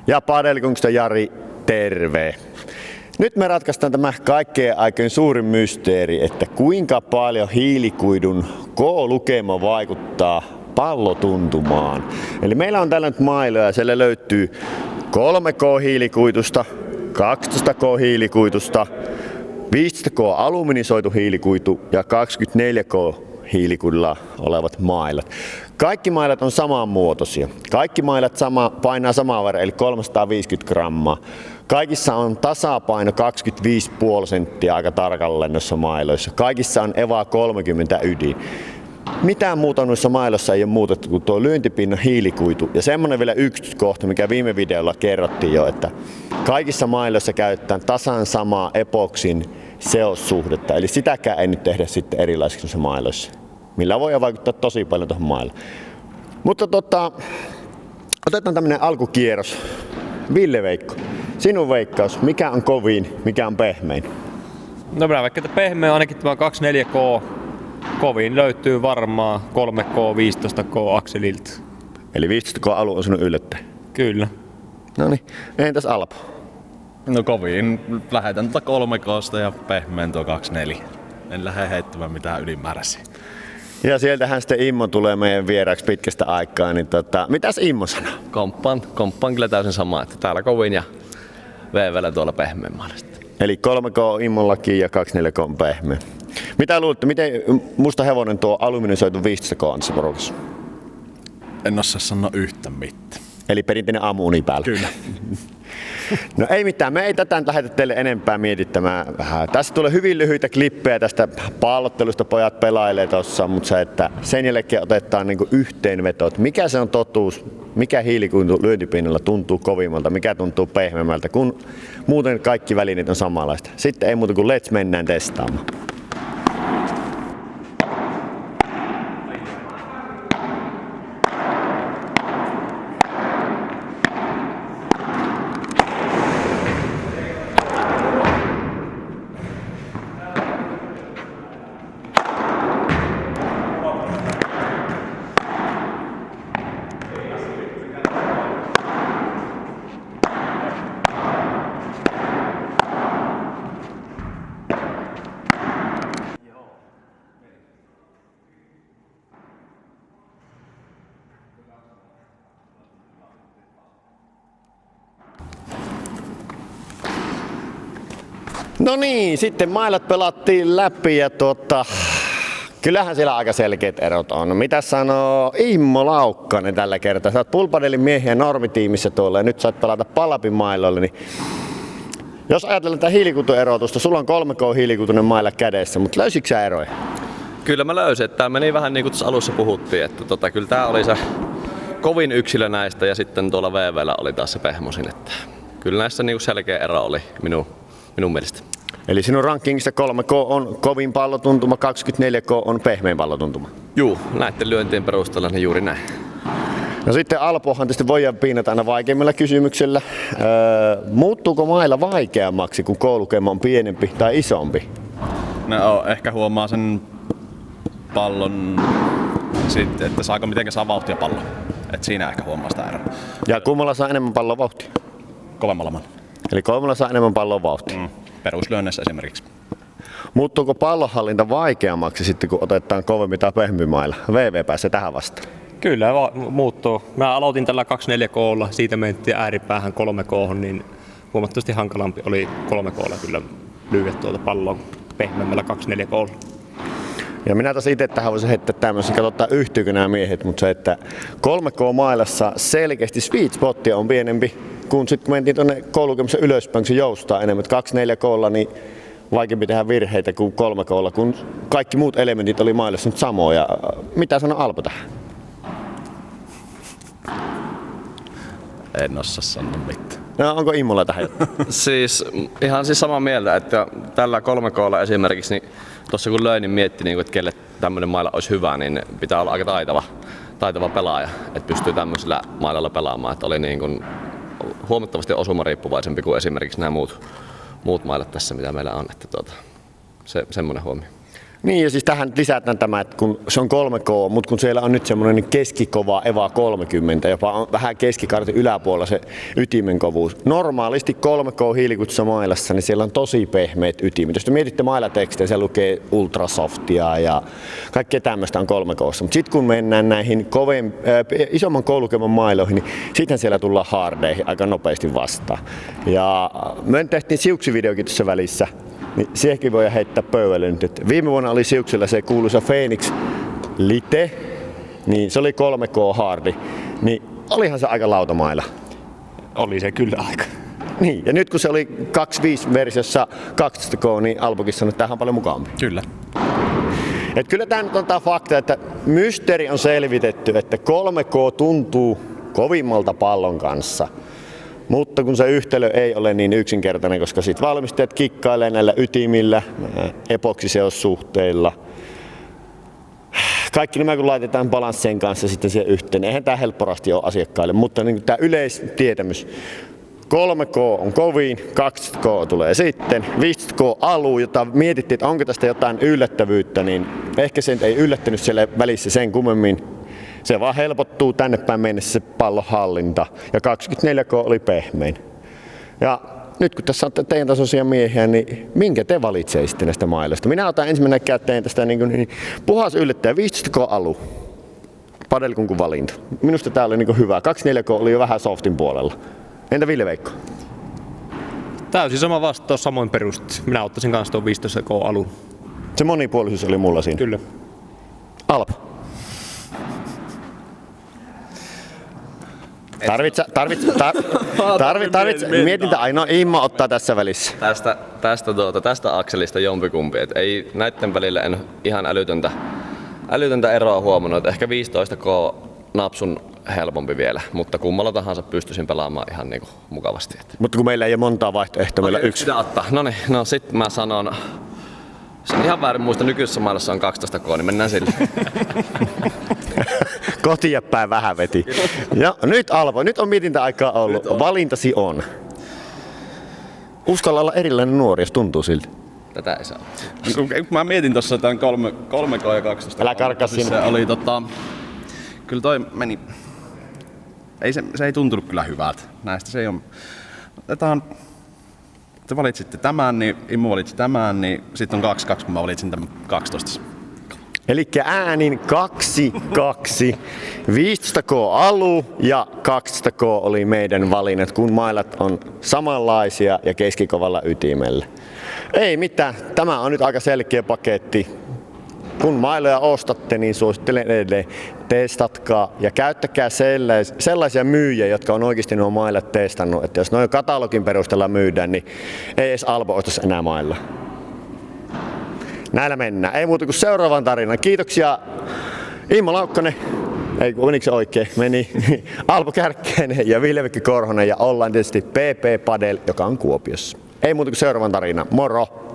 Ja padelkunkista Jari, terve! Nyt me ratkaistaan tämä kaikkein aikojen suurin mysteeri, että kuinka paljon hiilikuidun K-lukema vaikuttaa pallotuntumaan. Eli meillä on täällä nyt mailoja ja siellä löytyy 3K-hiilikuitusta, 12K-hiilikuitusta, 15K aluminisoitu hiilikuitu ja 24K-hiilikuidulla olevat mailat. Kaikki mailat on samanmuotoisia. Kaikki mailat painaa samaa verran, eli 350 grammaa. Kaikissa on tasapaino 25,5 senttiä aika tarkalleen noissa mailoissa. Kaikissa on EVA 30 ydin. Mitään muuta noissa mailoissa ei ole muutettu kuin tuo lyöntipinnan hiilikuitu. Ja semmonen vielä yksityiskohta, mikä viime videolla kerrottiin jo, että kaikissa mailoissa käytetään tasan samaa epoksin seossuhdetta. Eli sitäkään ei nyt tehdä sitten erilaisiksi noissa mailoissa. Millä voi vaikuttaa tosi paljon tuohon mailaan. Mutta otetaan tämmönen alkukierros. Ville Veikko, sinun veikkaus, mikä on kovin, mikä on pehmein? No minä vaikka, että pehmeä on ainakin tämä 24K. Kovin löytyy varmaan 3K, 15K akselilta. Eli 15K alu on sinun yllättäen? Kyllä. Noniin, entäs Alpo? No kovin lähetän 3K:sta ja pehmeän tuo 24. En lähde heittämään mitään ylimääräisiä. Ja sieltähän sitten Immo tulee meidän vieraaksi pitkästä aikaa, niin mitäs Immo sanoo? Komppaan kyllä täysin sama, että täällä kovin ja VVllä tuolla pehmeämmällä sitten. Eli 3K Immollakin ja 24K on pehmeä. Mitä luulette, miten musta hevonen tuo aluminisoitu 15K on tässä porukassa? En osaa sanoa yhtä mitään. Eli perinteinen aamuuni päällä. Kyllä. No ei mitään, me ei tätä nyt lähdetä teille enempää mietittämään. Tässä tulee hyvin lyhyitä klippejä tästä pallottelusta, pojat pelailee tossa, mutta se, että sen jälkeen otetaan niinku yhteenveto, että mikä se on totuus, mikä hiilikuitu lyöntipinnalla tuntuu kovimmalta, mikä tuntuu pehmeämmältä, kun muuten kaikki välineet on samanlaista. Sitten ei muuta kuin let's mennään testaamaan. No niin, sitten mailat pelattiin läpi ja kyllähän siellä aika selkeät erot on. Mitä sanoo Immo Laukkanen tällä kertaa? Sä oot pulpadelin miehiä normitiimissä tuolla ja nyt saat pelata Palapin mailoille. Niin jos ajatellaan tätä hiilikuituerotusta, sulla on 3K hiilikuituinen mailla kädessä, mutta löysitkö sä eroja? Kyllä mä löysin, että tää meni vähän niin kuin tuossa alussa puhuttiin, että kyllä tää oli se kovin yksilö näistä ja sitten tuolla VVllä oli taas se pehmosin. Että kyllä näissä niin kuin selkeä ero oli minun mielestä. Eli sinun rankingissa 3K on kovin pallotuntuma, 24K on pehmein pallotuntuma. Juu, näiden lyöntien perusteella niin juuri näin. No sitten Alpohan tietysti voidaan piinata aina vaikeimmilla kysymyksellä. Muuttuuko mailla vaikeammaksi, kun K-lukema on pienempi tai isompi? No ehkä huomaa sen pallon, että saako mitenkä saa vauhtia pallon. Et siinä ehkä huomaa sitä eroa. Ja kummalla saa enemmän pallon vauhtia? Kovemmalla maalla. Eli kummalla saa enemmän pallon vauhtia? Peruslyönneissä esimerkiksi. Muuttuuko pallonhallinta vaikeammaksi sitten, kun otetaan kovemmin tai pehmeämmin mailla? VV pääsee tähän vastaan. Kyllä muuttuu. Mä aloitin tällä 24K:lla, siitä mentiin ääripäähän 3K, niin huomattavasti hankalampi oli 3K:lla kyllä lyödä tuota palloa pehmeämmällä 24K:lla. Ja minä taas itse tähän voisin heittää tämmöisen, katsotaan yhtyykö nämä miehet, mutta se, että 3K-mailassa selkeästi sweet spottia on pienempi, kun sitten kun mentiin tuonne K-lukemassa ylöspäin, se joustaa enemmän. 24K:lla niin vaikeampi tehdä virheitä kuin 3K:lla, kun kaikki muut elementit oli mailassa nyt samoja. Mitä sanoo Alpo tähän? En osaa sanoa mitään. No onko Immolla tähän? Siis ihan samaa mieltä, että tällä 3K:lla esimerkiksi, niin tuossa kun löin, niin mietti, niin että kelle tämmöinen maila olisi hyvä, niin pitää olla aika taitava pelaaja, että pystyy tämmöisellä mailalla pelaamaan. Että oli niin kuin huomattavasti osumariippuvaisempi kuin esimerkiksi nämä muut mailat tässä, mitä meillä on. Että semmoinen huomio. Niin ja siis tähän lisätään tämä, että kun se on 3K, mutta kun siellä on nyt semmoinen keskikova EVA 30, jopa on vähän keskikartin yläpuolella se ytimen kovuus. Normaalisti 3K hiilikutsessa mailassa, niin siellä on tosi pehmeät ytimet. Jos te mietitte mailatekstejä, siellä lukee ultrasoftia ja kaikkea tämmöistä on 3K. Mutta sitten kun mennään näihin isomman koulukeman mailoihin, niin sitten siellä tullaan hardeihin aika nopeasti vastaan. Ja me tehtiin siuksivideokin tässä välissä. Niin siihenkin voi heittää pöydälle nyt. Että viime vuonna oli siuksilla se kuuluisa Phoenix Lite, niin se oli 3K hardi. Niin olihan se aika lautamailla. Oli se kyllä aika. Niin, ja nyt kun se oli 25 versiossa 12K, niin Alpokin sanoi, että tämähän on paljon mukavampi. Kyllä. Et kyllä tämä nyt on tämä fakta, että mysteeri on selvitetty, että 3K tuntuu kovimmalta pallon kanssa. Mutta kun se yhtälö ei ole niin yksinkertainen, koska sit valmistajat kikkailee näillä ytimillä, epoksiseossuhteilla. Kaikki nämä kun laitetaan balanssien kanssa sitten siihen yhteen, eihän tämä helpporasti ole asiakkaille, mutta niin tämä yleistietämys. 3K on kovin, 12K tulee sitten, 15K alu, jota mietittiin, että onko tästä jotain yllättävyyttä, niin ehkä se ei yllättänyt siellä välissä sen kummemmin. Se vaan helpottuu tänne päin mennessä se pallon hallinta ja 24K oli pehmein. Ja nyt kun tässä on teidän tasoisia miehiä, niin minkä te valitseisitte näistä mailoista? Minä otan ensimmäinen käteen tästä niin puhas yllättäjä, 15K alu. Padelkunkun valinta. Minusta tää oli niin hyvä. 24K oli jo vähän softin puolella. Entä Ville-Veikko? Täysin sama vastaus, samoin perustein. Minä ottaisin kanssa tuon 15K alun. Se monipuolisuus oli mulla siinä. Kyllä. Alp. Mietintä ainoa Imma ottaa tässä välissä. Tästä akselista jompikumpi. Et ei näiden välillä en ihan älytöntä eroa huomannut. Ehkä 15K napsun helpompi vielä, mutta kummalla tahansa pystyisin pelaamaan ihan niinku mukavasti. Mutta kun meillä ei ole montaa vaihtoehtoa, meillä on yksi. Sitä ottaa. No sit mä sanon, se on ihan väärin muista, nykyisessä maailmassa on 12K, niin mennään sille. Kotiäpäin vähän veti. Ja nyt Alpo, nyt on mietintäaikaa ollut. Valintasi on. Uskalla olla erilainen nuori, jos tuntuu siltä. Tätä ei saa. Mä mietin tossa tämän 3K ja 12. Älä karkaa siis sinne. se oli kyllä toi meni. Se ei tuntunut kyllä hyvältä. Näistä se ei on. Te valitsitte tämän, niin Immo valitsi tämän, niin sitten on 2-2, kun mä valitsin tämän 12. Elikkä äänin 2-2. 15K alu ja 12K oli meidän valinnat, kun mailat on samanlaisia ja keskikovalla ytimellä. Ei mitään, tämä on nyt aika selkeä paketti. Kun mailoja ostatte, niin suosittelen edelleen, testatkaa ja käyttäkää sellaisia myyjiä, jotka on oikeasti nuo mailat testannut. Että jos noin katalogin perusteella myydään, niin ei edes Alpo ostaisi enää mailla. Näillä mennään. Ei muuta kuin seuraavan tarinan. Kiitoksia Immo Laukkanen. Ei, menikö se oikein? Meni. Alpo Kärkkäinen ja Ville-Veikko Korhonen ja ollaan tietysti PP Padel, joka on Kuopiossa. Ei muuta kuin seuraavan tarinan. Moro!